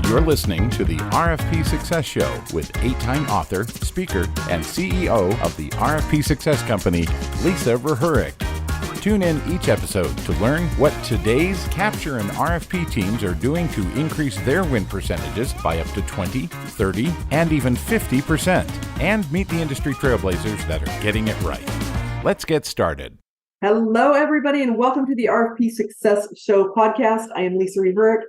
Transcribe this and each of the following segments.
You're listening to the RFP Success Show with 8-time author, speaker, and CEO of the RFP Success Company, Lisa REHUREK. Tune in each episode to learn what today's capture and RFP teams are doing to increase their win percentages by up to 20, 30, and even 50%, and meet the industry trailblazers that are getting it right. Let's get started. Hello, everybody, and welcome to the RFP Success Show podcast. I am Lisa REHUREK,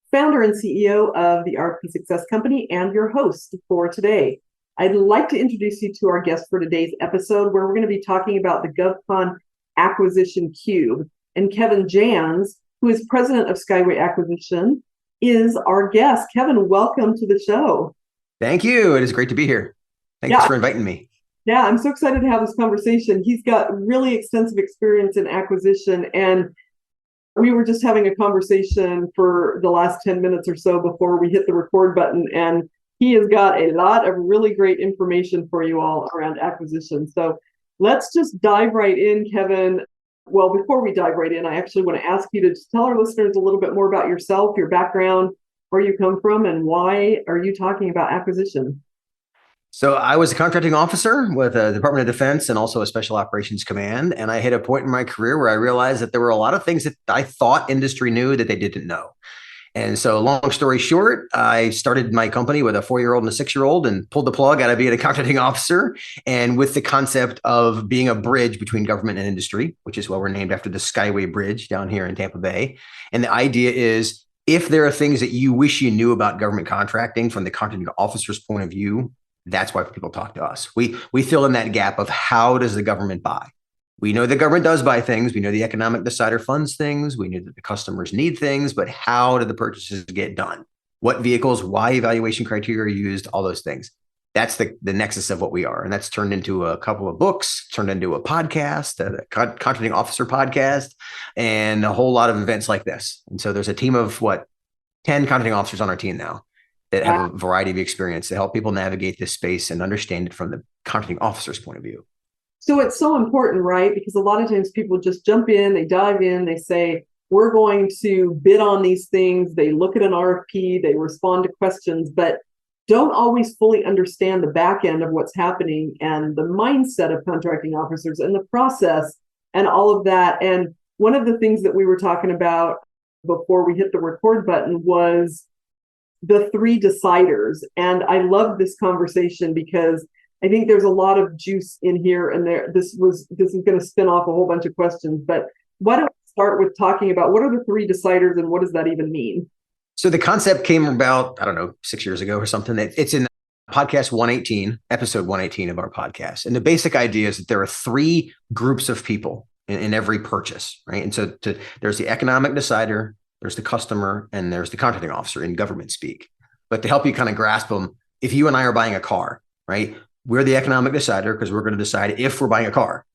founder and CEO of the RFP Success Company and your host for today. I'd like to introduce you to our guest for today's episode, where we're going to be talking about the GovCon Acquisition Cube. And Kevin JANS, who is President of Skyway Acquisition, is our guest. Kevin, welcome to the show. Thank you. It is great to be here. Thanks for inviting me. Yeah, I'm so excited to have this conversation. He's got really extensive experience in acquisition, and we were just having a conversation for the last 10 minutes or so before we hit the record button, and he has got a lot of really great information for you all around acquisition. So let's just dive right in, Kevin. Well, before we dive right in, I actually want to ask you to just tell our listeners a little bit more about yourself, your background, where you come from, and why are you talking about acquisition? So I was a contracting officer with the Department of Defense and also a Special Operations Command. And I hit a point in my career where I realized that there were a lot of things that I thought industry knew that they didn't know. And so long story short, I started my company with a 4-year-old and a 6-year-old and pulled the plug out of being a contracting officer. And with the concept of being a bridge between government and industry, which is why we're named after the Skyway Bridge down here in Tampa Bay. And the idea is, if there are things that you wish you knew about government contracting from the contracting officer's point of view, that's why people talk to us. We fill in that gap of how does the government buy? We know the government does buy things. We know the economic decider funds things. We know that the customers need things, but how do the purchases get done? What vehicles, why evaluation criteria are used, all those things. That's the nexus of what we are. And that's turned into a couple of books, turned into a podcast, a contracting officer podcast, and a whole lot of events like this. And so there's a team of 10 contracting officers on our team now that have a variety of experience to help people navigate this space and understand it from the contracting officer's point of view. So it's so important, right? Because a lot of times people just jump in, they dive in, they say, we're going to bid on these things. They look at an RFP, they respond to questions, but don't always fully understand the back end of what's happening and the mindset of contracting officers and the process and all of that. And one of the things that we were talking about before we hit the record button was the 3 deciders. And I love this conversation because I think there's a lot of juice in here, and this is going to spin off a whole bunch of questions. But why don't we start with talking about what are the 3 deciders and what does that even mean? So the concept came about, 6 years ago or something. It's in podcast 118, episode 118 of our podcast. And the basic idea is that there are 3 groups of people in every purchase, right? And so there's the economic decider, there's the customer, and there's the contracting officer in government speak. But to help you kind of grasp them, if you and I are buying a car, right? We're the economic decider because we're going to decide if we're buying a car.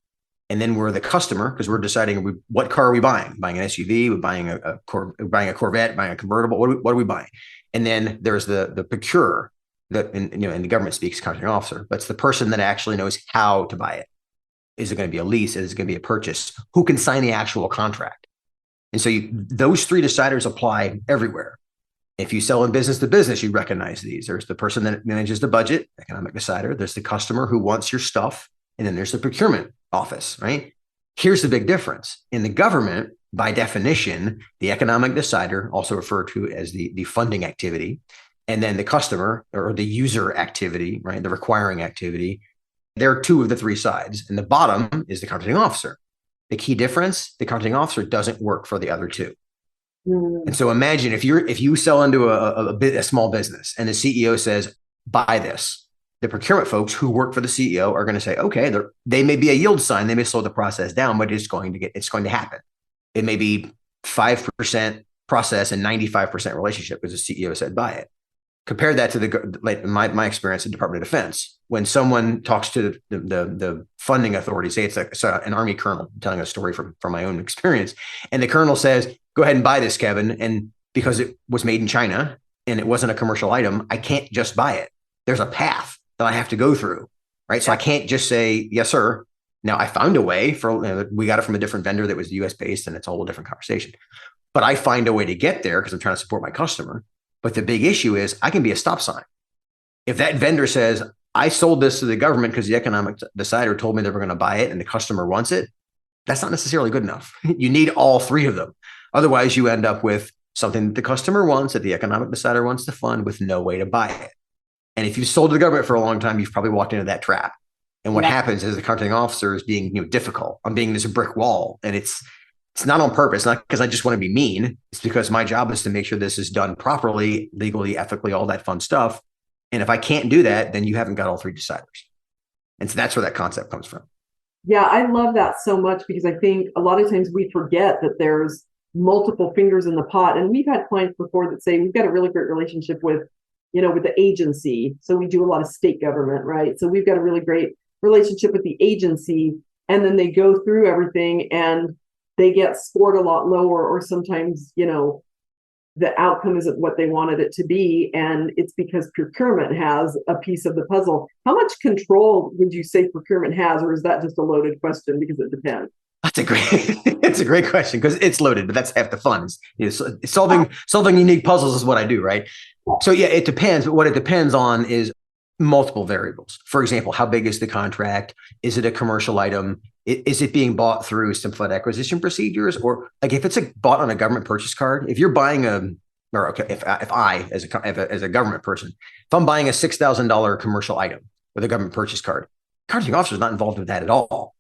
And then we're the customer because we're deciding what car are we buying? Buying an SUV, we're buying a Corvette, buying a convertible. What are we buying? And then there's the procurer that in the government speaks contracting officer. That's the person that actually knows how to buy it. Is it going to be a lease? Is it going to be a purchase? Who can sign the actual contract? And so those 3 deciders apply everywhere. If you sell in business to business, you recognize these. There's the person that manages the budget, economic decider. There's the customer who wants your stuff. And then there's the procurement office, right? Here's the big difference. In the government, by definition, the economic decider, also referred to as the funding activity, and then the customer or the user activity, right? The requiring activity. There are 2 of the 3 sides. And the bottom is the contracting officer. The key difference, the contracting officer doesn't work for the other 2. And so imagine if you sell into a small business and the CEO says, buy this. The procurement folks who work for the CEO are going to say, okay, they may be a yield sign. They may slow the process down, but it's going to happen. It may be 5% process and 95% relationship because the CEO said, buy it. Compare that to my experience in the Department of Defense. When someone talks to the funding authority, say it's an Army colonel, I'm telling a story from my own experience, and the colonel says, go ahead and buy this, Kevin. And because it was made in China and it wasn't a commercial item, I can't just buy it. There's a path that I have to go through, right? So I can't just say, yes, sir. Now I found a way we got it from a different vendor that was US based, and it's a whole different conversation. But I find a way to get there because I'm trying to support my customer. But the big issue is I can be a stop sign. If that vendor says, I sold this to the government because the economic decider told me they were going to buy it and the customer wants it, that's not necessarily good enough. You need all three of them. Otherwise, you end up with something that the customer wants, that the economic decider wants to fund with no way to buy it. And if you've sold to the government for a long time, you've probably walked into that trap. And what happens is the contracting officer is being difficult. I'm being this brick wall. And it's not on purpose, not because I just want to be mean. It's because my job is to make sure this is done properly, legally, ethically, all that fun stuff. And if I can't do that, then you haven't got all three deciders. And so that's where that concept comes from. Yeah, I love that so much because I think a lot of times we forget that there's multiple fingers in the pot. And we've had clients before that say we've got a really great relationship with, with the agency. So we do a lot of state government, right? So we've got a really great relationship with the agency. And then they go through everything and they get scored a lot lower, or sometimes, the outcome isn't what they wanted it to be. And it's because procurement has a piece of the puzzle. How much control would you say procurement has, or is that just a loaded question because it depends? It's a great question because it's loaded, but that's half the fun. Solving unique puzzles is what I do, right? So yeah, it depends. But what it depends on is multiple variables. For example, how big is the contract? Is it a commercial item? Is it being bought through simplified acquisition procedures? Or like if it's bought on a government purchase card, if you're buying if I as a government person, if I'm buying a $6,000 commercial item with a government purchase card, contracting officer is not involved with that at all.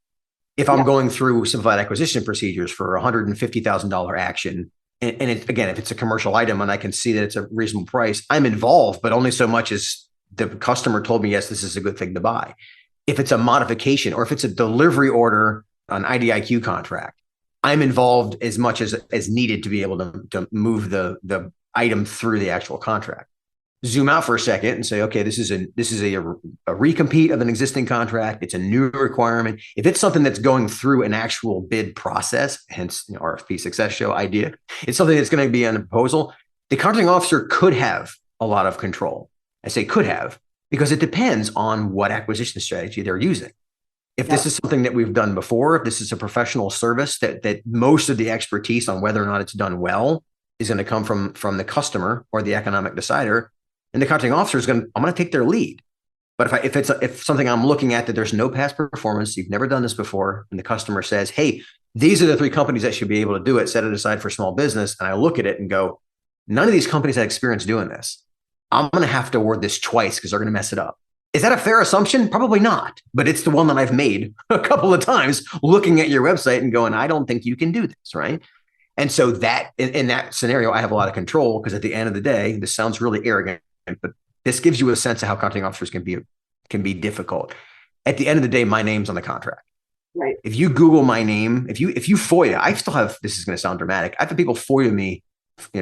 If I'm going through simplified acquisition procedures for a $150,000 action, and again, if it's a commercial item and I can see that it's a reasonable price, I'm involved, but only so much as the customer told me, yes, this is a good thing to buy. If it's a modification or if it's a delivery order, an IDIQ contract, I'm involved as much as needed to be able to move the item through the actual contract. Zoom out for a second and say, okay, this is a recompete of an existing contract. It's a new requirement. If it's something that's going through an actual bid process, hence RFP Success Show idea, it's something that's going to be on a proposal. The contracting officer could have a lot of control. I say could have because it depends on what acquisition strategy they're using. If this is something that we've done before, if this is a professional service that most of the expertise on whether or not it's done well is going to come from the customer or the economic decider, and the contracting officer I'm going to take their lead. But if something I'm looking at that there's no past performance, you've never done this before, and the customer says, hey, these are the three companies that should be able to do it, set it aside for small business, and I look at it and go, none of these companies had experience doing this. I'm going to have to award this twice because they're going to mess it up. Is that a fair assumption? Probably not, but it's the one that I've made a couple of times looking at your website and going, I don't think you can do this, right? And so that in that scenario, I have a lot of control because at the end of the day, this sounds really arrogant, but this gives you a sense of how contracting officers can be difficult. At the end of the day, my name's on the contract. Right. If you Google my name, if you FOIA, I still have, this is going to sound dramatic, I've had people FOIA me.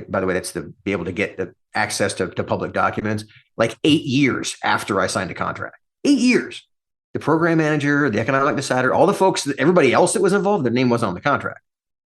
By the way, that's to be able to get the access to public documents, like 8 years after I signed a contract. 8 years. The program manager, the economic decider, all the folks, everybody else that was involved, their name wasn't on the contract.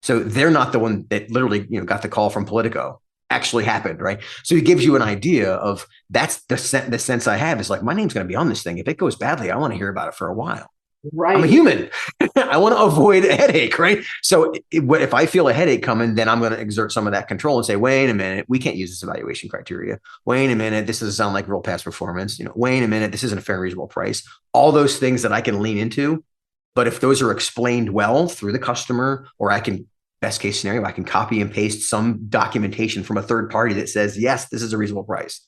So they're not the one that literally got the call from Politico. Actually happened, right? So it gives you an idea of that's the sense I have is like, my name's going to be on this thing. If it goes badly, I want to hear about it for a while. Right. I'm a human. I want to avoid a headache, right? So if I feel a headache coming, then I'm going to exert some of that control and say, wait a minute, we can't use this evaluation criteria. Wait a minute, this doesn't sound like real past performance. Wait a minute, this isn't a fair and reasonable price. All those things that I can lean into. But if those are explained well through the customer, or I can, best case scenario, I can copy and paste some documentation from a third party that says, yes, this is a reasonable price.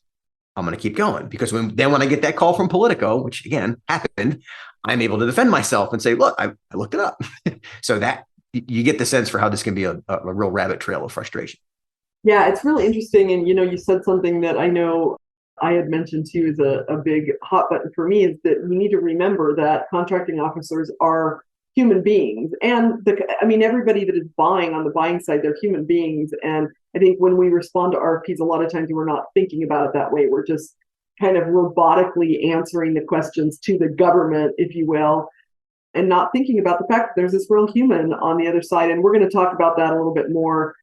I'm going to keep going because when I get that call from Politico, which again happened, I'm able to defend myself and say, look, I looked it up. So that you get the sense for how this can be a real rabbit trail of frustration. Yeah, it's really interesting. And, you said something that I know I had mentioned too is a big hot button for me is that we need to remember that contracting officers are human beings. And everybody that is buying on the buying side, they're human beings. And I think when we respond to RFPs, a lot of times we're not thinking about it that way. We're just kind of robotically answering the questions to the government, if you will, and not thinking about the fact that there's this real human on the other side. And we're going to talk about that a little bit more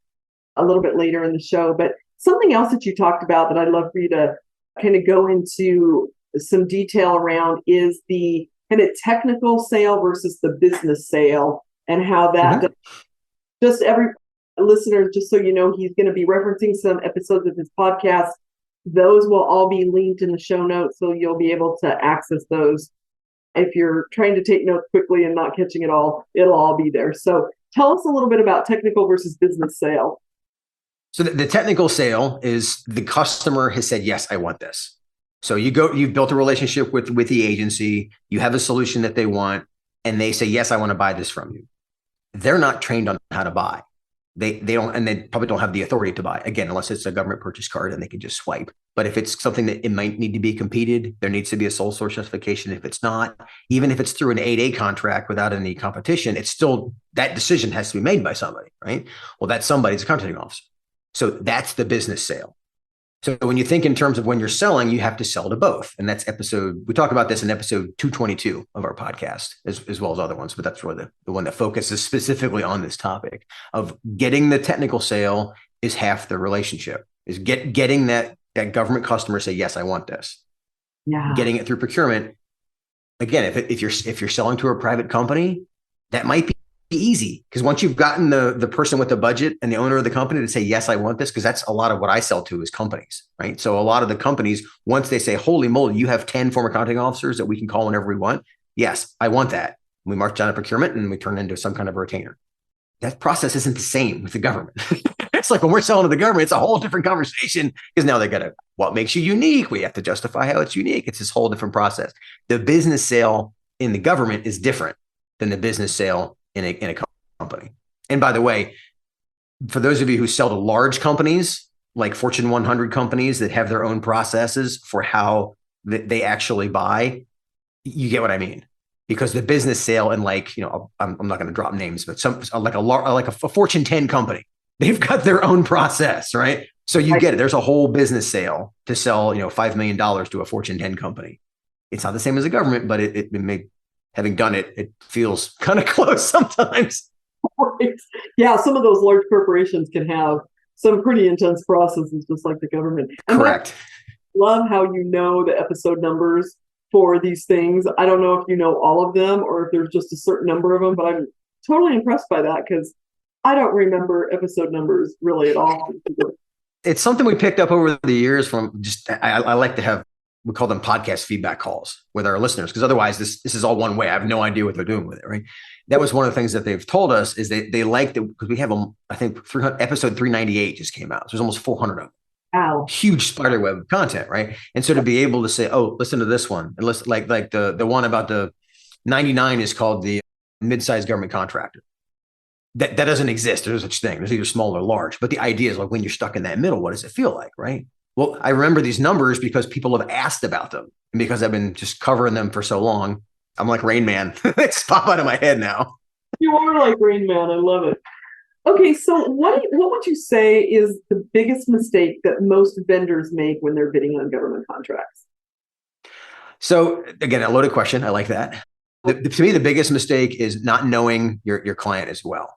a little bit later in the show. But something else that you talked about that I'd love for you to kind of go into some detail around is the kind of technical sale versus the business sale, and how that just every listener, just so you know, he's going to be referencing some episodes of his podcast Those will all be linked in the show notes, so you'll be able to access those. If you're trying to take notes quickly and not catching it all, it'll all be there. So tell us a little bit about technical versus business sale. So the technical sale is the customer has said, yes, I want this. So you've built a relationship with the agency, you have a solution that they want, and they say, yes, I want to buy this from you. They're not trained on how to buy. They don't, and they probably don't have the authority to buy, again, unless it's a government purchase card and they can just swipe. But if it's something that it might need to be competed, there needs to be a sole source justification. If it's not, even if it's through an 8A contract without any competition, it's still, that decision has to be made by somebody, right? Well, that somebody's a contracting officer. So that's the business sale. So when you think in terms of when you're selling, you have to sell to both. And that's we talk about this in episode 222 of our podcast, as well as other ones, but that's really the one that focuses specifically on this topic of getting the technical sale is half the relationship, is getting that government customer say, yes, I want this. Yeah. Getting it through procurement. Again, if you're selling to a private company, that might be easy, because once you've gotten the person with the budget and the owner of the company to say, yes, I want this, because that's a lot of what I sell to is companies, right? So a lot of the companies, once they say, holy moly, you have 10 former contracting officers that we can call whenever we want. Yes, I want that. We march down to procurement and we turn into some kind of a retainer. That process isn't the same with the government. It's like when we're selling to the government, it's a whole different conversation, because now they got to, what makes you unique? We have to justify how it's unique. It's this whole different process. The business sale in the government is different than the business sale in a company. And by the way, for those of you who sell to large companies, like Fortune 100 companies that have their own processes for how they actually buy, you get what I mean. Because the business sale, and I'm not going to drop names, but like a Fortune 10 company, they've got their own process, right? So you get it. There's a whole business sale to sell, $5 million to a Fortune 10 company. It's not the same as a government, but it may, having done it, it feels kind of close sometimes. Right. Yeah, some of those large corporations can have some pretty intense processes, just like the government. And correct. I love how you know the episode numbers for these things. I don't know if you know all of them or if there's just a certain number of them, but I'm totally impressed by that, because I don't remember episode numbers really at all. It's something we picked up over the years from I like to have, we call them podcast feedback calls with our listeners, because otherwise this is all one way. I have no idea what they're doing with it, right? That was one of the things that they've told us, is they like it because we have I think episode 398 just came out. So there's almost 400 of them. Wow. Huge spider web of content, right? And so to be able to say, oh, listen to this one, and listen, like the one about the 99 is called the mid-sized government contractor. That doesn't exist. There's no such thing. There's either small or large. But the idea is, like, when you're stuck in that middle, what does it feel like, right? Well, I remember these numbers because people have asked about them, and because I've been just covering them for so long. I'm like Rain Man. They just pop out of my head now. You are like Rain Man. I love it. Okay, so what would you say is the biggest mistake that most vendors make when they're bidding on government contracts? So again, a loaded question. I like that. To me, the biggest mistake is not knowing your client as well.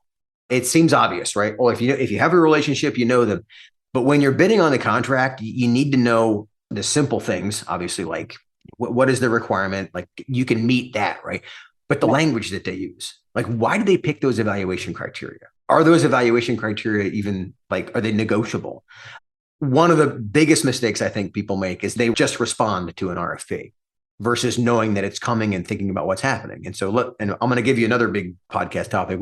It seems obvious, right? Well, if you have a relationship, you know them. But when you're bidding on the contract, you need to know the simple things, obviously, like what is the requirement? Like, you can meet that, right? But the language that they use, like, why do they pick those evaluation criteria? Are those evaluation criteria even, like, are they negotiable? One of the biggest mistakes I think people make is they just respond to an RFP versus knowing that it's coming and thinking about what's happening. And so look, and I'm going to give you another big podcast topic.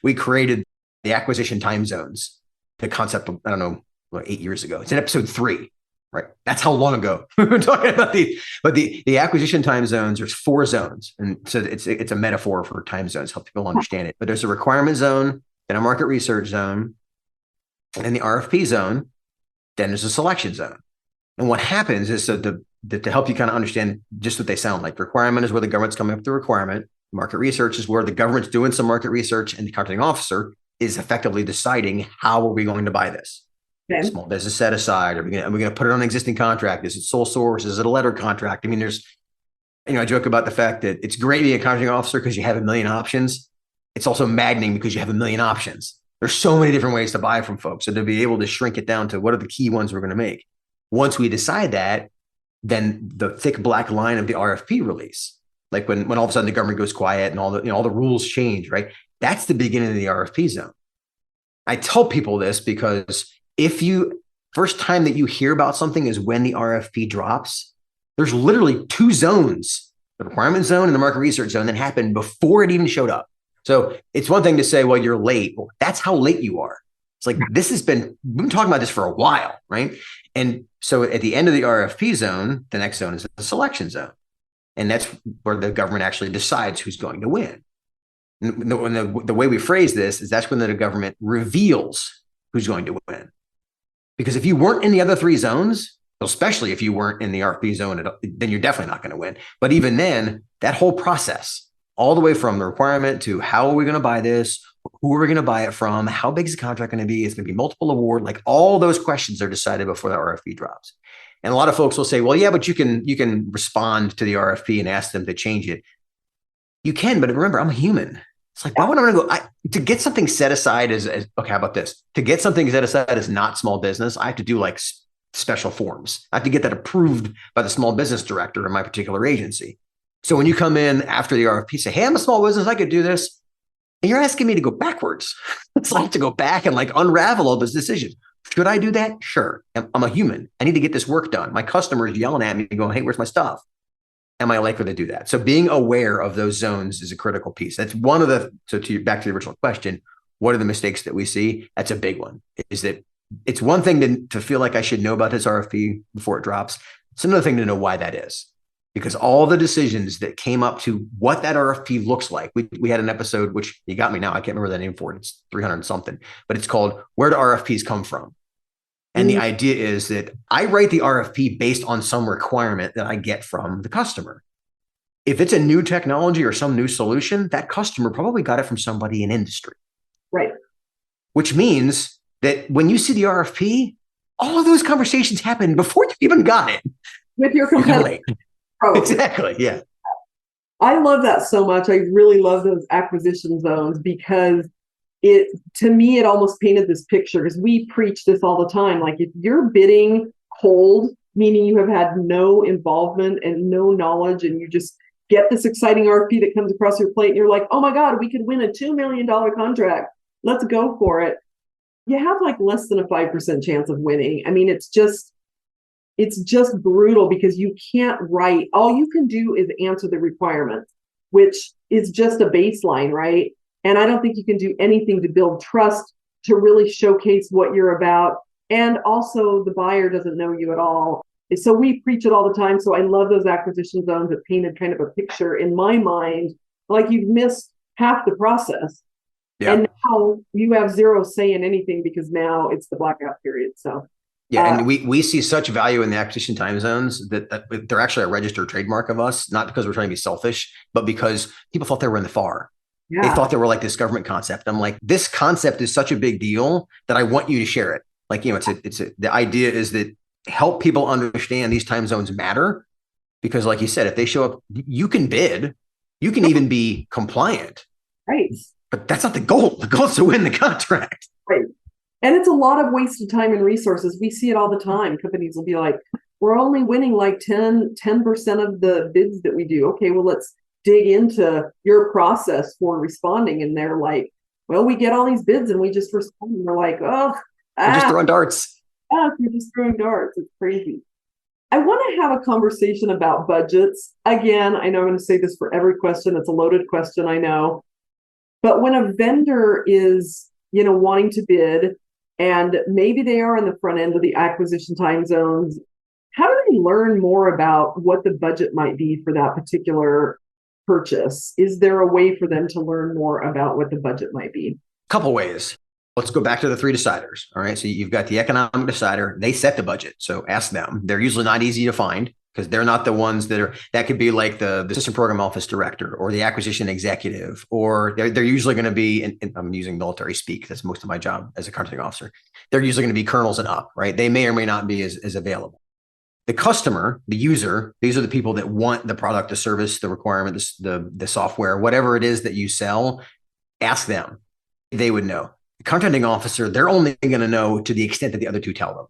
We created the acquisition time zones, the concept of, I don't know, 8 years ago. It's in episode 3, right? That's how long ago we've been talking about the acquisition time zones. There's 4 zones. And so it's a metaphor for time zones, help people understand it. But there's a requirement zone, then a market research zone, and then the RFP zone, then there's a selection zone. And what happens is, so to help you kind of understand just what they sound like, requirement is where the government's coming up with the requirement. Market research is where the government's doing some market research, and the contracting officer is effectively deciding, how are we going to buy this? Okay. Small business set aside. Are we going to put it on an existing contract? Is it sole source? Is it a letter contract? I mean, there's, I joke about the fact that it's great being a contracting officer because you have a million options. It's also maddening because you have a million options. There's so many different ways to buy from folks. So to be able to shrink it down to what are the key ones we're going to make. Once we decide that, then the thick black line of the RFP release, like when all of a sudden the government goes quiet and all the rules change, right? That's the beginning of the RFP zone. I tell people this because if you first time that you hear about something is when the RFP drops. There's literally two zones, the requirement zone and the market research zone, that happened before it even showed up. So it's one thing to say, well, you're late. Well, that's how late you are. It's like, we've been talking about this for a while, right? And so at the end of the RFP zone, the next zone is the selection zone. And that's where the government actually decides who's going to win. And the way we phrase this is that's when the government reveals who's going to win. Because if you weren't in the other three zones, especially if you weren't in the RFP zone, then you're definitely not going to win. But even then, that whole process, all the way from the requirement to how are we going to buy this, who are we going to buy it from, how big is the contract going to be, it's going to be multiple award, like all those questions are decided before the RFP drops. And a lot of folks will say, well, yeah, but you can respond to the RFP and ask them to change it. You can, but remember, I'm a human. It's like, why would I want to go to get something set aside as okay, how about this? To get something set aside as not small business, I have to do like special forms. I have to get that approved by the small business director in my particular agency. So when you come in after the RFP, say, hey, I'm a small business, I could do this. And you're asking me to go backwards. It's like to go back and like unravel all those decisions. Should I do that? Sure. I'm a human. I need to get this work done. My customer is yelling at me going, hey, where's my stuff? Am I likely to do that? So being aware of those zones is a critical piece. That's one of the, back to the original question, what are the mistakes that we see? That's a big one, is that it's one thing to feel like I should know about this RFP before it drops. It's another thing to know why that is. Because all the decisions that came up to what that RFP looks like, we had an episode, which you got me now, I can't remember the name for it. It's 300 something, but it's called Where Do RFPs Come From? And the idea is that I write the RFP based on some requirement that I get from the customer. If it's a new technology or some new solution, that customer probably got it from somebody in industry. Right. Which means that when you see the RFP, all of those conversations happen before you even got it. With your competitor. Exactly. Yeah. I love that so much. I really love those acquisition zones because to me, it almost painted this picture, because we preach this all the time. Like, if you're bidding cold, meaning you have had no involvement and no knowledge, and you just get this exciting RFP that comes across your plate and you're like, oh my God, we could win a $2 million contract. Let's go for it. You have like less than a 5% chance of winning. I mean, it's just brutal, because you can't write. All you can do is answer the requirements, which is just a baseline, right? And I don't think you can do anything to build trust, to really showcase what you're about. And also the buyer doesn't know you at all. So we preach it all the time. So I love those acquisition zones that painted kind of a picture in my mind, like you've missed half the process. Yeah. And now you have zero say in anything, because now it's the blackout period. So yeah, and we see such value in the acquisition time zones that they're actually a registered trademark of us, not because we're trying to be selfish, but because people thought they were in the FAR. Yeah. They thought they were like this government concept. I'm like, this concept is such a big deal that I want you to share it. Like, the idea is that help people understand these time zones matter, because like you said, if they show up, you can bid, you can even be compliant. Right. But that's not the goal. The goal is to win the contract. Right. And it's a lot of wasted time and resources. We see it all the time. Companies will be like, we're only winning like 10% of the bids that we do. Okay, well, let's dig into your process for responding. And they're like, well, we get all these bids and we just respond. And we're like, we're just throwing darts. Yeah, you're just throwing darts. It's crazy. I want to have a conversation about budgets. Again, I know I'm going to say this for every question. It's a loaded question, I know. But when a vendor is, wanting to bid, and maybe they are in the front end of the acquisition time zones, how do they learn more about what the budget might be for that particular purchase? Is there a way for them to learn more about what the budget might be? Couple ways. Let's go back to the three deciders. All right. So you've got the economic decider. They set the budget. So ask them. They're usually not easy to find, because they're not the ones that could be like the assistant program office director or the acquisition executive, or they're usually going to be, and I'm using military speak, that's most of my job as a contracting officer. They're usually going to be colonels and up, right? They may or may not be as available. The customer, the user, these are the people that want the product, the service, the requirement, the software, whatever it is that you sell. Ask them. They would know. The contracting officer, they're only going to know to the extent that the other two tell them.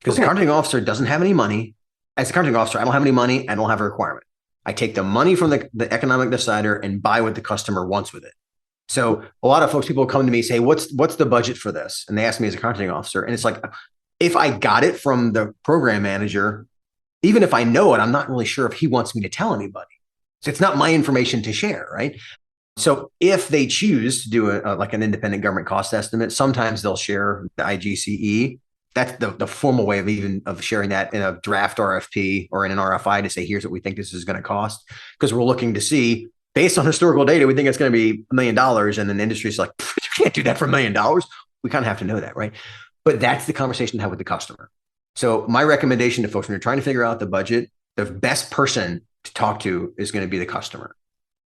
Because the contracting officer doesn't have any money. As a contracting officer, I don't have any money. I don't have a requirement. I take the money from the economic decider and buy what the customer wants with it. So a lot of folks, people come to me and say, what's the budget for this? And they ask me as a contracting officer. And it's like, if I got it from the program manager, even if I know it, I'm not really sure if he wants me to tell anybody. So it's not my information to share, right? So if they choose to do like an independent government cost estimate, sometimes they'll share the IGCE. That's the formal way of sharing that in a draft RFP or in an RFI to say, here's what we think this is going to cost. Because we're looking to see, based on historical data, we think it's going to be $1 million. And then the industry's like, you can't do that for $1 million. We kind of have to know that, right? But that's the conversation to have with the customer. So my recommendation to folks when you're trying to figure out the budget, the best person to talk to is going to be the customer.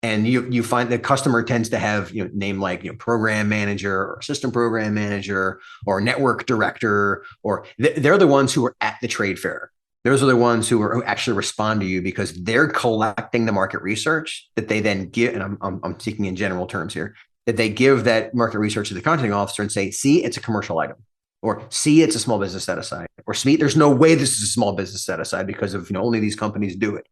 And you find the customer tends to have name like program manager or assistant program manager or network director, or they're the ones who are at the trade fair. Those are the ones who actually respond to you because they're collecting the market research that they then give. And I'm speaking in general terms here, that they give that market research to the contracting officer and say, see, it's a commercial item, or see, it's a small business set aside, or see, there's no way this is a small business set aside because of only these companies do it.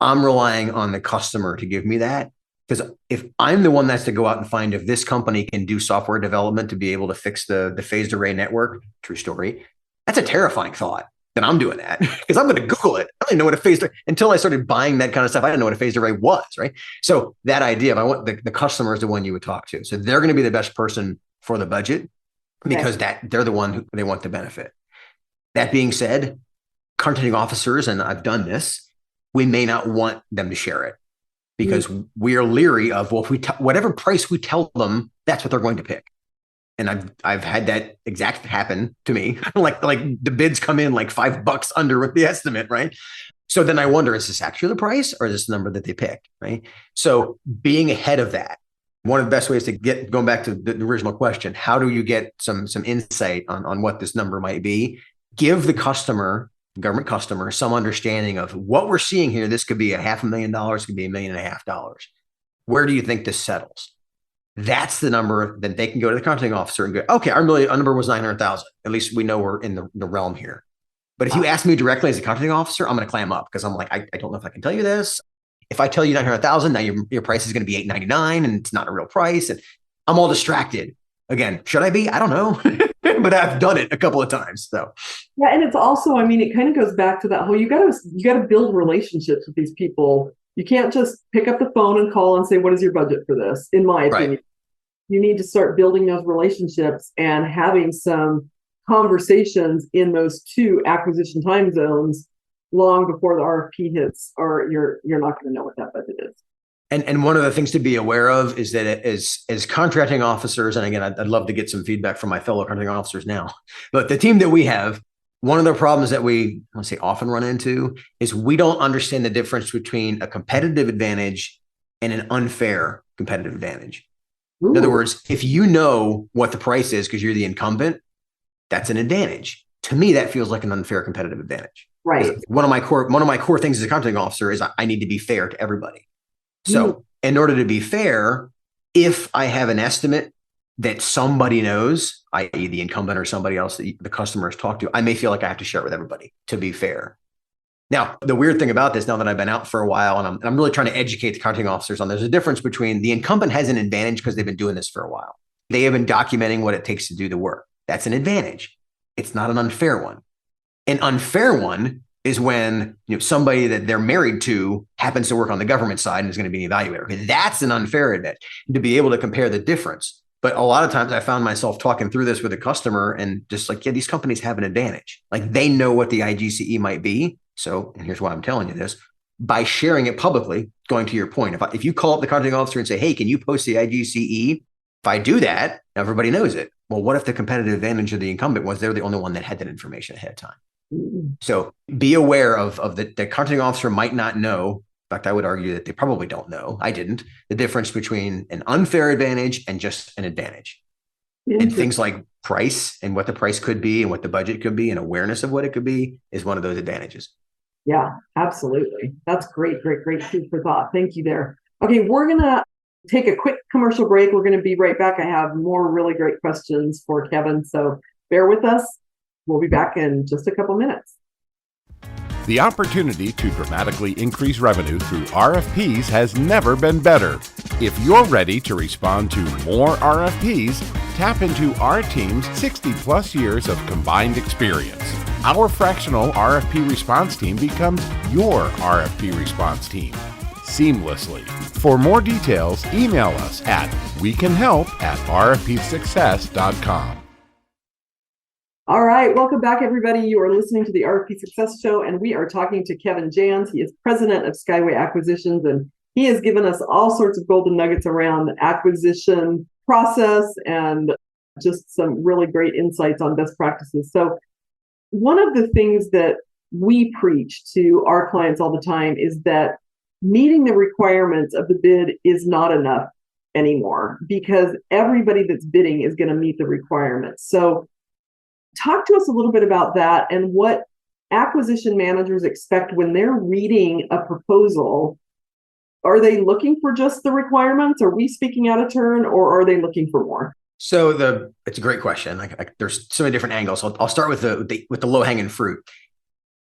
I'm relying on the customer to give me that, because if I'm the one that's to go out and find if this company can do software development to be able to fix the phased array network, true story, that's a terrifying thought that I'm doing that because I'm going to Google it. I didn't know what a phased array, until I started buying that kind of stuff. I didn't know what a phased array was, right? So that idea of I want the customer is the one you would talk to. So they're going to be the best person for the budget because they're the one who they want the benefit. That being said, contracting officers, and I've done this, we may not want them to share it because we are leery of, well, if we whatever price we tell them, that's what they're going to pick. And I've had that exact happen to me. like the bids come in like $5 under with the estimate, right? So then I wonder, is this actually the price or is this the number that they picked, right? So being ahead of that, one of the best ways to going back to the original question, how do you get some insight on what this number might be? Give the government customer, some understanding of what we're seeing here. This could be $500,000, could be $1.5 million. Where do you think this settles? That's the number that they can go to the contracting officer and go, okay, our number was 900,000. At least we know we're in the realm here. But if you ask me directly as a contracting officer, I'm going to clam up because I'm like, I don't know if I can tell you this. If I tell you 900,000, now your price is going to be $899 and it's not a real price. And I'm all distracted. Again, should I be? I don't know. But I've done it a couple of times. So yeah, and it's also, it kind of goes back to that whole you gotta build relationships with these people. You can't just pick up the phone and call and say, what is your budget for this? In my opinion, right. You need to start building those relationships and having some conversations in those two acquisition time zones long before the RFP hits, or you're not going to know what that budget is. And one of the things to be aware of is that as contracting officers, and again, I'd love to get some feedback from my fellow contracting officers now, but the team that we have, one of the problems that we often run into is we don't understand the difference between a competitive advantage and an unfair competitive advantage. Ooh. In other words, if you know what the price is because you're the incumbent, that's an advantage. To me, that feels like an unfair competitive advantage. Right. One of my core things as a contracting officer is I need to be fair to everybody. So in order to be fair, if I have an estimate that somebody knows, i.e. the incumbent or somebody else that the customer has talked to, I may feel like I have to share it with everybody to be fair. Now, the weird thing about this, now that I've been out for a while and I'm really trying to educate the contracting officers on, there's a difference between the incumbent has an advantage because they've been doing this for a while. They have been documenting what it takes to do the work. That's an advantage. It's not an unfair one. An unfair one is when somebody that they're married to happens to work on the government side and is going to be an evaluator. Okay, that's an unfair advantage, to be able to compare the difference. But a lot of times I found myself talking through this with a customer and just like, yeah, these companies have an advantage. Like they know what the IGCE might be. So, and here's why I'm telling you this, by sharing it publicly, going to your point, if you call up the contracting officer and say, hey, can you post the IGCE? If I do that, everybody knows it. Well, what if the competitive advantage of the incumbent was they're the only one that had that information ahead of time? So be aware of the contracting officer might not know. In fact, I would argue that they probably don't know. I didn't. The difference between an unfair advantage and just an advantage. And things like price and what the price could be and what the budget could be and awareness of what it could be is one of those advantages. Yeah, absolutely. That's great food for thought. Thank you there. Okay, we're going to take a quick commercial break. We're going to be right back. I have more really great questions for Kevin. So bear with us. We'll be back in just a couple minutes. The opportunity to dramatically increase revenue through RFPs has never been better. If you're ready to respond to more RFPs, tap into our team's 60 plus years of combined experience. Our fractional RFP response team becomes your RFP response team seamlessly. For more details, email us at wecanhelp@rfpsuccess.com. All right, welcome back, everybody. You are listening to the RFP Success Show, and we are talking to Kevin JANS. He is President of Skyway Acquisitions, and he has given us all sorts of golden nuggets around the acquisition process and just some really great insights on best practices. So one of the things that we preach to our clients all the time is that meeting the requirements of the bid is not enough anymore, because everybody that's bidding is going to meet the requirements. So talk to us a little bit about that and what acquisition managers expect when they're reading a proposal. Are they looking for just the requirements? Are we speaking out of turn, or are they looking for more? So it's a great question. There's so many different angles. I'll start with the low hanging fruit.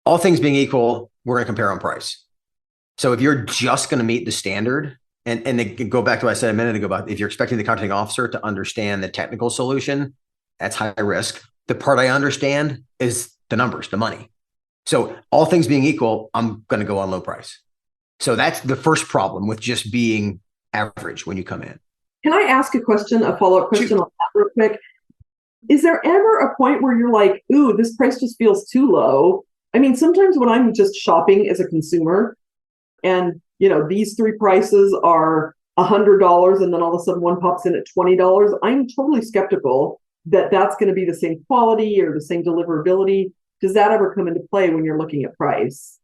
All things being equal, we're going to compare on price. So if you're just going to meet the standard, and they go back to what I said a minute ago about if you're expecting the contracting officer to understand the technical solution, that's high risk. The part I understand is the numbers, the money. So all things being equal, I'm going to go on low price. So that's the first problem with just being average when you come in. Can I ask a follow-up question on that real quick? Is there ever a point where you're like, ooh, this price just feels too low? I mean, sometimes when I'm just shopping as a consumer and, these three prices are $100 and then all of a sudden one pops in at $20, I'm totally skeptical that that's going to be the same quality or the same deliverability. Does that ever come into play when you're looking at price?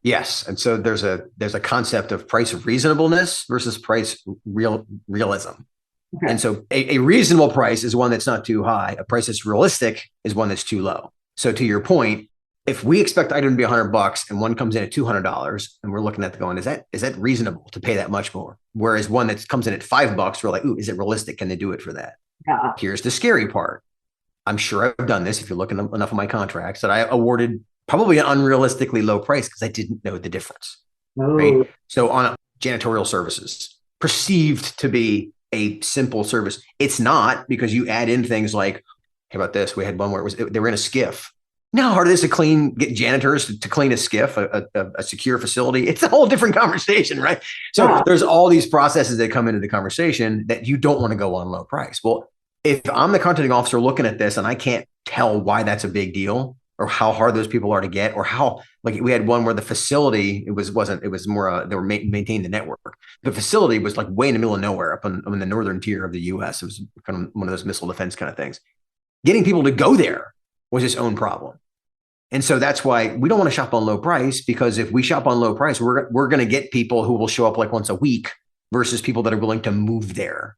Yes. And so there's a concept of price reasonableness versus price realism. Okay. And so a reasonable price is one that's not too high. A price that's realistic is one that's too low. So to your point, if we expect the item to be $100 and one comes in at $200 and we're looking at the going, is that reasonable to pay that much more? Whereas one that comes in at $5, we're like, ooh, is it realistic? Can they do it for that? Yeah. Here's the scary part. I'm sure I've done this if you look enough of my contracts that I awarded probably an unrealistically low price because I didn't know the difference. Oh. Right? So on janitorial services, perceived to be a simple service, it's not, because you add in things like, how about this? We had one where they were in a skiff. You know how hard it is to get janitors to clean a skiff, a secure facility. It's a whole different conversation, right? So there's all these processes that come into the conversation that you don't want to go on low price. Well, if I'm the contracting officer looking at this and I can't tell why that's a big deal or how hard those people are to get, or how, like we had one where the facility, it was more, they were maintaining the network. The facility was like way in the middle of nowhere up in the northern tier of the US. It was kind of one of those missile defense kind of things. Getting people to go there was its own problem. And so that's why we don't want to shop on low price, because if we shop on low price, we're going to get people who will show up like once a week versus people that are willing to move there.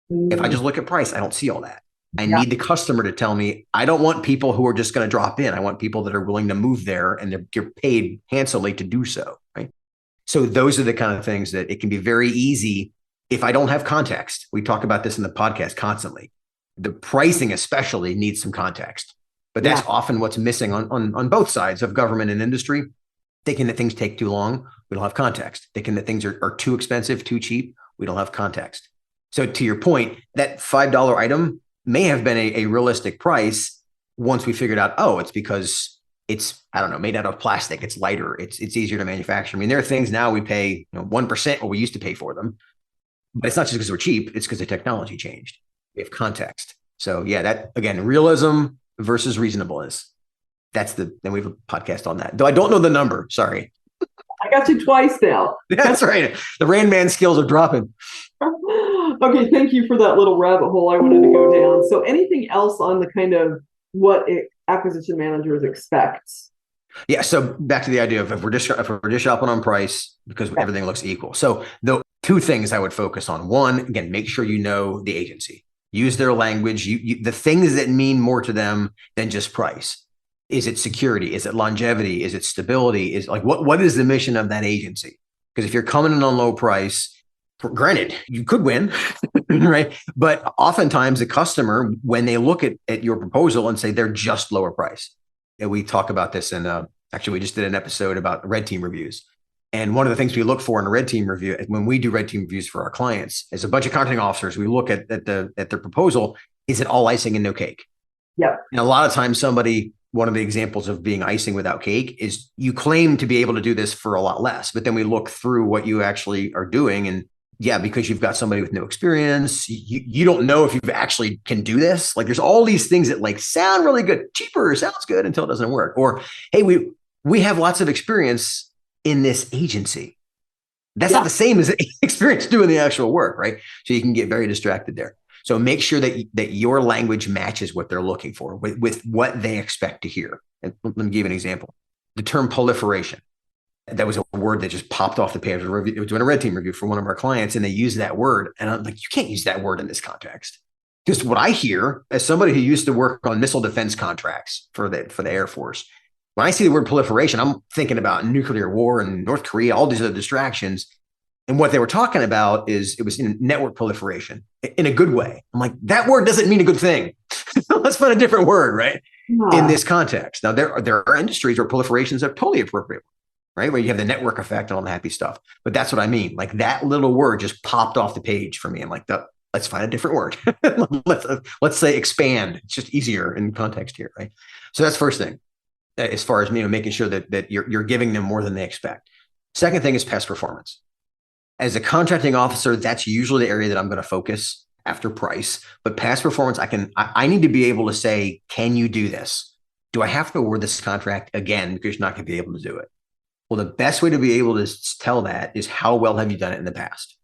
If I just look at price, I don't see all that. I need the customer to tell me, I don't want people who are just going to drop in. I want people that are willing to move there and they're paid handsomely to do so, right? So those are the kind of things that it can be very easy if I don't have context. We talk about this in the podcast constantly. The pricing especially needs some context. But that's often what's missing on both sides of government and industry, thinking that things take too long. We don't have context. Thinking that things are too expensive, too cheap. We don't have context. So to your point, that $5 item may have been a realistic price once we figured out, it's because it's, made out of plastic. It's lighter. It's easier to manufacture. I mean, there are things now we pay 1% what we used to pay for them. But it's not just because we're cheap. It's because the technology changed. We have context. So that, again, realism versus reasonableness. Then we have a podcast on that. Though I don't know the number. Sorry. I got you twice now. That's right. The Rand Man skills are dropping. Okay. Thank you for that little rabbit hole I wanted to go down. So anything else on the kind of what acquisition managers expect? Yeah. So back to the idea of if we're just shopping on price because everything looks equal. So the two things I would focus on. One, again, make sure you know the agency. Use their language, the things that mean more to them than just price. Is it security? Is it longevity? Is it stability? Is like what is the mission of that agency? Because if you're coming in on low price, granted, you could win, right? But oftentimes the customer, when they look at your proposal and say they're just lower price, and we talk about this in actually we just did an episode about red team reviews. And one of the things we look for in a red team review, when we do red team reviews for our clients, as a bunch of contracting officers, we look at their proposal. Is it all icing and no cake? Yeah. And a lot of times one of the examples of being icing without cake is you claim to be able to do this for a lot less, but then we look through what you actually are doing. And yeah, because you've got somebody with no experience, you don't know if you actually can do this. Like there's all these things that like sound really good, cheaper, sounds good until it doesn't work. Or, hey, we have lots of experience in this agency. That's not the same as experience doing the actual work, right? So you can get very distracted there. So make sure that your language matches what they're looking for with what they expect to hear. And let me give you an example. The term proliferation. That was a word that just popped off the page. I was doing a red team review for one of our clients, and they used that word. And I'm like, you can't use that word in this context. Because what I hear as somebody who used to work on missile defense contracts for the Air Force, when I see the word proliferation, I'm thinking about nuclear war and North Korea, all these other distractions. And what they were talking about is it was network proliferation in a good way. I'm like, that word doesn't mean a good thing. Let's find a different word, right? In this context. Now, there are industries where proliferations are totally appropriate, right? Where you have the network effect and all the happy stuff. But that's what I mean. Like that little word just popped off the page for me. I'm like, let's find a different word. let's say expand. It's just easier in context here, right? So that's first thing. As far as making sure that you're giving them more than they expect. Second thing is past performance. As a contracting officer, that's usually the area that I'm going to focus after price. But past performance, I need to be able to say, can you do this? Do I have to award this contract again because you're not going to be able to do it? Well, the best way to be able to tell that is how well have you done it in the past?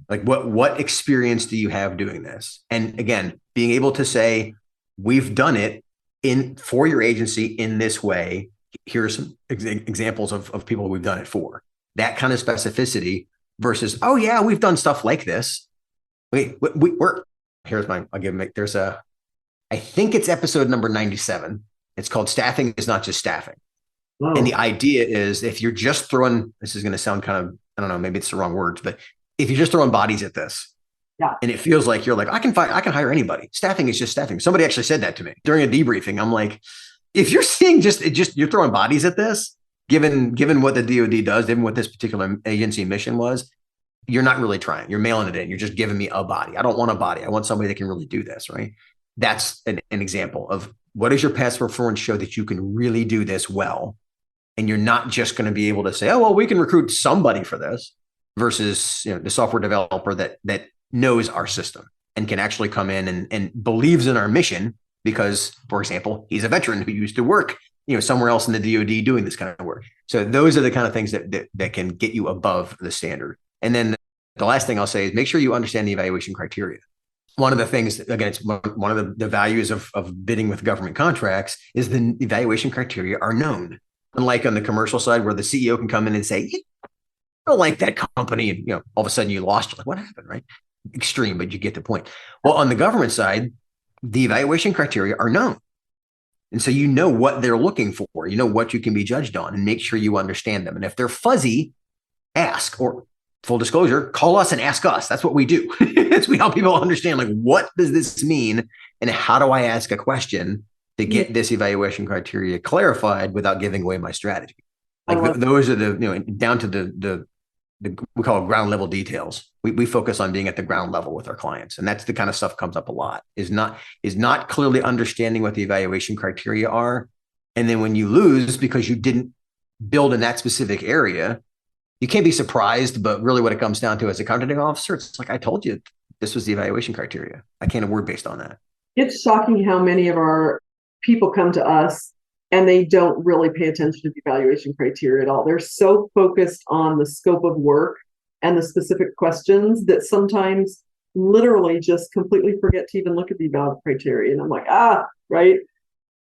Like what experience do you have doing this? And again, being able to say, we've done it for your agency in this way. Here are some examples of people we've done it for. That kind of specificity versus, oh yeah, we've done stuff like this. Here's mine. I think it's episode number 97. It's called Staffing is Not Just Staffing. Whoa. And the idea is if you're just throwing, this is going to sound kind of, I don't know, maybe it's the wrong words, but if you're just throwing bodies at this, and it feels like you're like, I can hire anybody. Staffing is just staffing. Somebody actually said that to me during a debriefing. I'm like, if you're seeing just you're throwing bodies at this, given what the DoD does, given what this particular agency mission was, you're not really trying. You're mailing it in. You're just giving me a body. I don't want a body. I want somebody that can really do this, right? That's an example of what does your past performance show that you can really do this well? And you're not just going to be able to say, oh, well, we can recruit somebody for this versus the software developer that knows our system and can actually come in and believes in our mission because, for example, he's a veteran who used to work, somewhere else in the DoD doing this kind of work. So those are the kind of things that can get you above the standard. And then the last thing I'll say is make sure you understand the evaluation criteria. One of the things, again, it's one of the values of bidding with government contracts is the evaluation criteria are known. Unlike on the commercial side where the CEO can come in and say, I don't like that company. And, all of a sudden you lost. You're like, what happened, right? Extreme, but you get the point. Well, on the government side, the evaluation criteria are known. And so you know what they're looking for, what you can be judged on and make sure you understand them. And if they're fuzzy, ask, or full disclosure, call us and ask us. That's what we do. We help people understand, like, what does this mean? And how do I ask a question to get this evaluation criteria clarified without giving away my strategy? Like those are down to the we call it ground level details. We focus on being at the ground level with our clients. And that's the kind of stuff comes up a lot is not clearly understanding what the evaluation criteria are. And then when you lose because you didn't build in that specific area, you can't be surprised, but really what it comes down to as a contracting officer, it's like, I told you this was the evaluation criteria. I can't award based on that. It's shocking how many of our people come to us and they don't really pay attention to the evaluation criteria at all. They're so focused on the scope of work and the specific questions that sometimes literally just completely forget to even look at the evaluation criteria. And I'm like, right.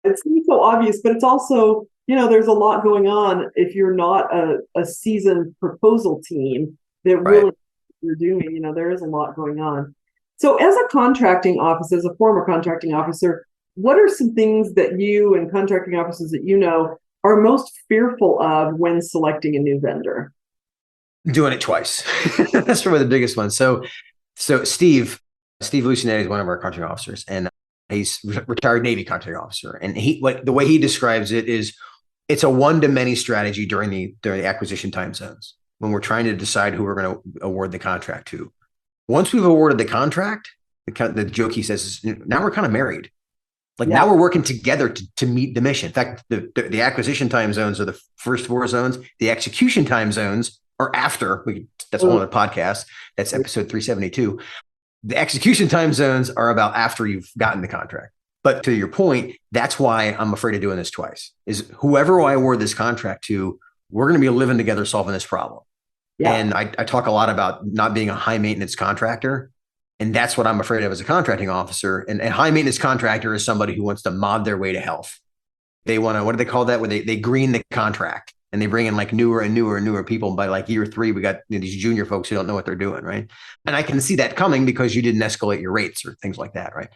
It seems so obvious, but it's also, there's a lot going on if you're not a seasoned proposal team that really you're doing, there is a lot going on. So as a contracting officer, as a former contracting officer, what are some things that you and contracting officers that are most fearful of when selecting a new vendor? Doing it twice. That's probably the biggest one. So Steve Lucinetti is one of our contracting officers, and he's retired Navy contracting officer. And the way he describes it is It's a one-to-many strategy during the acquisition time zones when we're trying to decide who we're going to award the contract to. Once we've awarded the contract, the joke he says is, now we're kind of married. Like now we're working together to meet the mission. In fact, the acquisition time zones are the first 4 zones. The execution time zones are after. That's one of the podcasts. That's episode 372. The execution time zones are about after you've gotten the contract. But to your point, that's why I'm afraid of doing this twice. Is whoever I award this contract to, we're going to be living together solving this problem. Yeah. And I talk a lot about not being a high maintenance contractor. And that's what I'm afraid of as a contracting officer. And a high maintenance contractor is somebody who wants to mod their way to health. They want to, what do they call that? Where they green the contract and they bring in like newer and newer people. And by like year 3, we got these junior folks who don't know what they're doing, right? And I can see that coming because you didn't escalate your rates or things like that, right?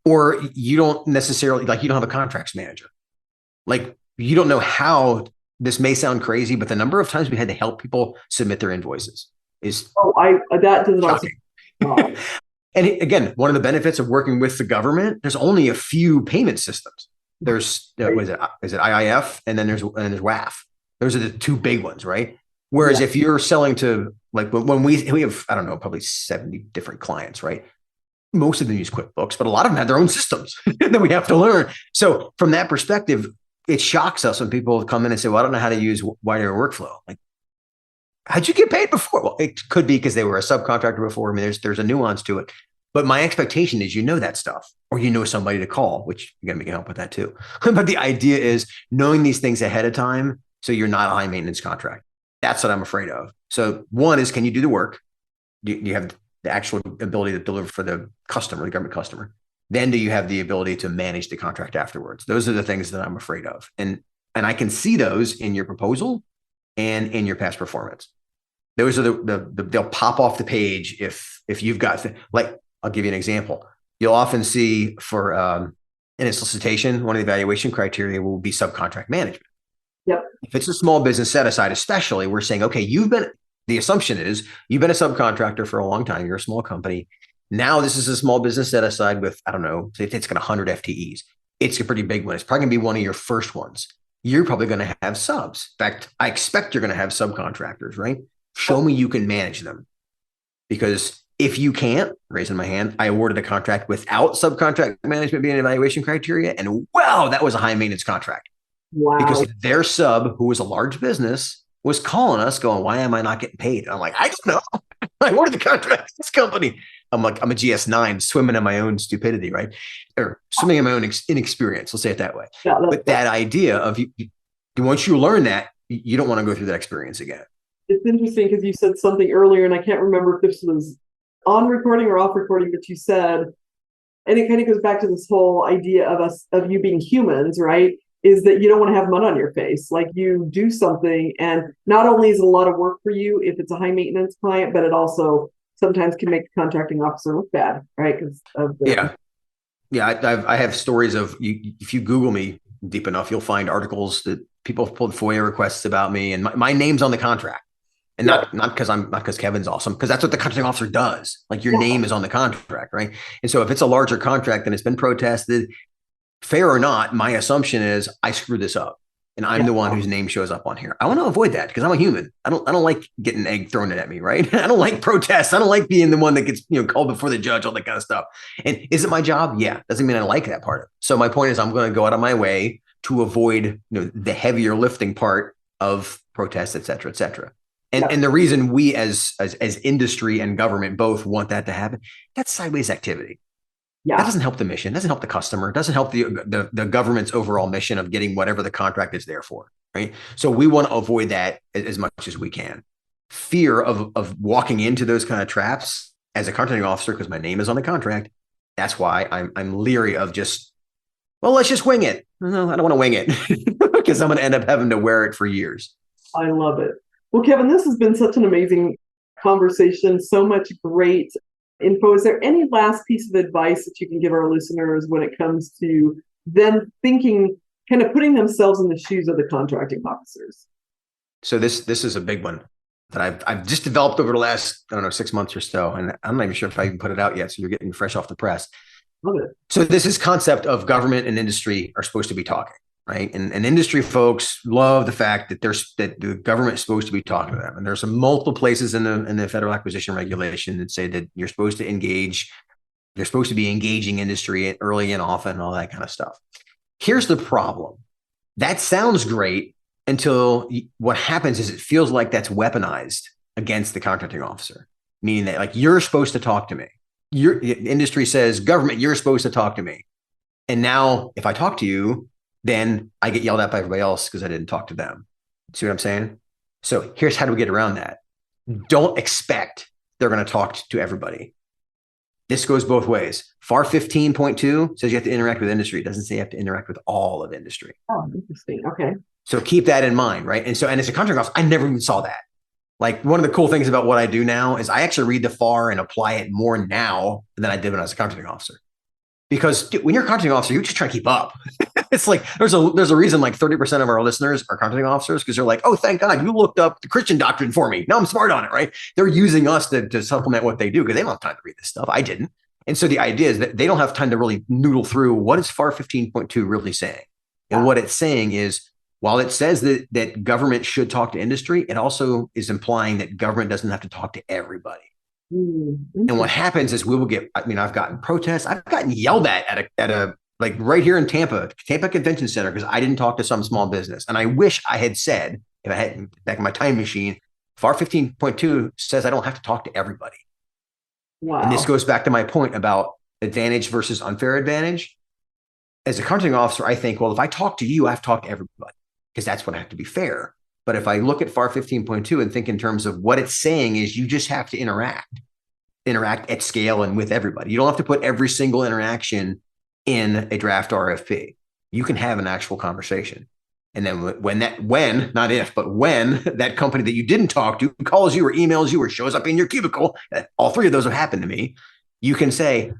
Or you don't necessarily, like you don't have a contracts manager. Like you don't know how, this may sound crazy, but the number of times we had to help people submit their invoices is that does not shocking. And again, one of the benefits of working with the government, there's only a few payment systems. There's is it IIF and then there's WAF. Those are the 2 big ones, right? Whereas if you're selling to, like when we have, I don't know, probably 70 different clients, right? Most of them use QuickBooks, but a lot of them have their own systems that we have to learn. So from that perspective, it shocks us when people come in and say, well, I don't know how to use wider workflow. Like, how'd you get paid before? Well, it could be because they were a subcontractor before. I mean, there's a nuance to it. But my expectation is you know that stuff, or you know somebody to call, which again, we can help with that too. But the idea is knowing these things ahead of time so you're not a high maintenance contract. That's what I'm afraid of. So one is, can you do the work? Do you have the actual ability to deliver for the customer, the government customer? Then do you have the ability to manage the contract afterwards? Those are the things that I'm afraid of. And I can see those in your proposal and in your past performance. Those are they'll pop off the page if you've got, like, I'll give you an example. You'll often see for in a solicitation, one of the evaluation criteria will be subcontract management. Yep. If it's a small business set aside, especially, we're saying, okay, the assumption is you've been a subcontractor for a long time. You're a small company. Now this is a small business set aside with, I don't know, say it's got 100 FTEs. It's a pretty big one. It's probably going to be one of your first ones. You're probably going to have subs. In fact, I expect you're going to have subcontractors, right? Show me you can manage them. Because if you can't, raising my hand, I awarded a contract without subcontract management being an evaluation criteria. And wow, that was a high maintenance contract. Wow. Because their sub, who was a large business, was calling us going, why am I not getting paid? And I'm like, I don't know. I awarded the contract to this company. I'm like, I'm a GS9 swimming in my own stupidity, right? Or swimming in my own inexperience. Let's say it that way. Yeah, but that idea of once you learn that, you don't want to go through that experience again. It's interesting because you said something earlier, and I can't remember if this was on recording or off recording, but you said, and it kind of goes back to this whole idea of you being humans, right? Is that you don't want to have mud on your face. Like you do something, and not only is it a lot of work for you if it's a high maintenance client, but it also sometimes can make the contracting officer look bad, right? I have stories of if you Google me deep enough, you'll find articles that people have pulled FOIA requests about me, and my name's on the contract. And not because Kevin's awesome, because that's what the contracting officer does. Like your name is on the contract, right? And so if it's a larger contract and it's been protested, fair or not, my assumption is I screwed this up, and I'm the one whose name shows up on here. I want to avoid that because I'm a human. I don't like getting egg thrown at me, right? I don't like protests. I don't like being the one that gets called before the judge, all that kind of stuff. And is it my job? Yeah, doesn't mean I like that part of it. So my point is, I'm going to go out of my way to avoid the heavier lifting part of protests, et cetera, et cetera. And the reason we as industry and government both want that to happen, that's sideways activity. Yeah. That doesn't help the mission. It doesn't help the customer. It doesn't help the government's overall mission of getting whatever the contract is there for, right? So we want to avoid that as much as we can. Fear of walking into those kind of traps as a contracting officer, because my name is on the contract. That's why I'm leery of let's just wing it. No, I don't want to wing it because I'm going to end up having to wear it for years. I love it. Well, Kevin, this has been such an amazing conversation. So much great info. Is there any last piece of advice that you can give our listeners when it comes to them thinking, kind of putting themselves in the shoes of the contracting officers? So this is a big one that I've just developed over the last, 6 months or so. And I'm not even sure if I even put it out yet. So you're getting fresh off the press. Love it. So this is concept of government and industry are supposed to be talking, right? And industry folks love the fact that that the government's supposed to be talking to them. And there's some multiple places in the federal acquisition regulation that say that you're supposed to engage, you're supposed to be engaging industry early and often and all that kind of stuff. Here's the problem. That sounds great until what happens is it feels like that's weaponized against the contracting officer, meaning that like you're supposed to talk to me. Your industry says, government, you're supposed to talk to me. And now if I talk to you, then I get yelled at by everybody else because I didn't talk to them. See what I'm saying? So here's how do we get around that. Don't expect they're going to talk to everybody. This goes both ways. FAR 15.2 says you have to interact with industry. It doesn't say you have to interact with all of industry. Oh, interesting. Okay. So keep that in mind, right? And as a contract officer, I never even saw that. Like one of the cool things about what I do now is I actually read the FAR and apply it more now than I did when I was a contracting officer. Because when you're a contracting officer, you're just trying to keep up. It's like there's a reason like 30% of our listeners are contracting officers because they're like, oh, thank God you looked up the Christian doctrine for me. Now I'm smart on it, right? They're using us to supplement what they do because they don't have time to read this stuff. I didn't. And so the idea is that they don't have time to really noodle through what is FAR 15.2 really saying. And what it's saying is, while it says that government should talk to industry, it also is implying that government doesn't have to talk to everybody. Mm-hmm. And what happens is I've gotten protests. I've gotten yelled at a like right here in Tampa Convention Center because I didn't talk to some small business. And I wish I had said, if I had back in my time machine, FAR 15.2 says I don't have to talk to everybody. Wow. And this goes back to my point about advantage versus unfair advantage. As a contracting officer, I think, well, if I talk to you, I have to talk to everybody because that's what I have to be fair. But if I look at FAR 15.2 and think in terms of what it's saying is you just have to interact at scale and with everybody. You don't have to put every single interaction in a draft RFP. You can have an actual conversation. And then when that company that you didn't talk to calls you or emails you or shows up in your cubicle, all three of those have happened to me, you can say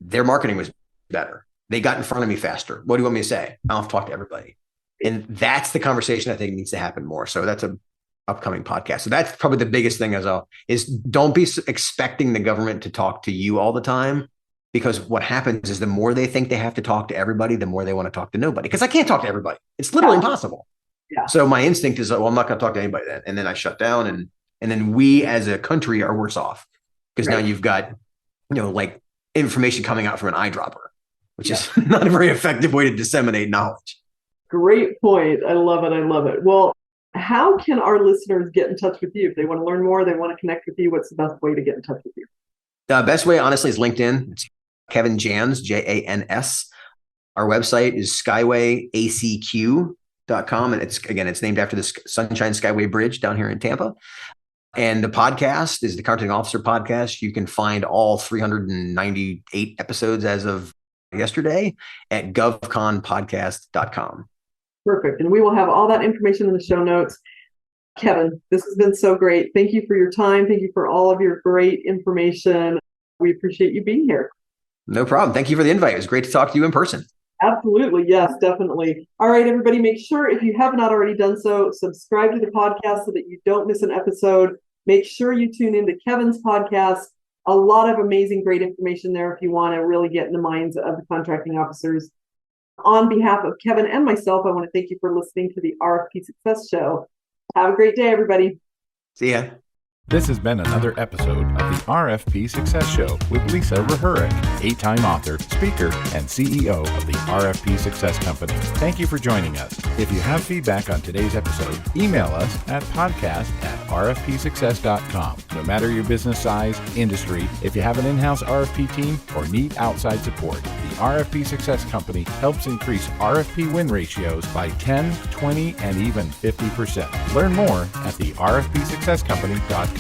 their marketing was better. They got in front of me faster. What do you want me to say? I'll have to talk to everybody. And that's the conversation I think needs to happen more. So that's an upcoming podcast. So that's probably the biggest thing is don't be expecting the government to talk to you all the time, because what happens is the more they think they have to talk to everybody, the more they want to talk to nobody. Because I can't talk to everybody. It's literally impossible. Yeah. So my instinct is, well, I'm not going to talk to anybody then. And then I shut down and then we as a country are worse off because now you've got, like information coming out from an eyedropper, which is not a very effective way to disseminate knowledge. Great point. I love it. Well, how can our listeners get in touch with you? If they want to learn more, they want to connect with you, what's the best way to get in touch with you? The best way, honestly, is LinkedIn. It's Kevin JANS, JANS. Our website is skywayacq.com. And it's named after the Sunshine Skyway Bridge down here in Tampa. And the podcast is the Contracting Officer Podcast. You can find all 398 episodes as of yesterday at govconpodcast.com. Perfect. And we will have all that information in the show notes. Kevin, this has been so great. Thank you for your time. Thank you for all of your great information. We appreciate you being here. No problem. Thank you for the invite. It was great to talk to you in person. Absolutely. Yes, definitely. All right, everybody, make sure if you have not already done so, subscribe to the podcast so that you don't miss an episode. Make sure you tune into Kevin's podcast. A lot of amazing, great information there if you want to really get in the minds of the contracting officers. On behalf of Kevin and myself, I want to thank you for listening to the RFP Success Show. Have a great day, everybody. See ya. This has been another episode of the RFP Success Show with Lisa REHUREK, 8-time author, speaker, and CEO of the RFP Success Company. Thank you for joining us. If you have feedback on today's episode, email us at podcast@rfpsuccess.com. No matter your business size, industry, if you have an in-house RFP team, or need outside support, the RFP Success Company helps increase RFP win ratios by 10, 20, and even 50%. Learn more at the rfpsuccesscompany.com.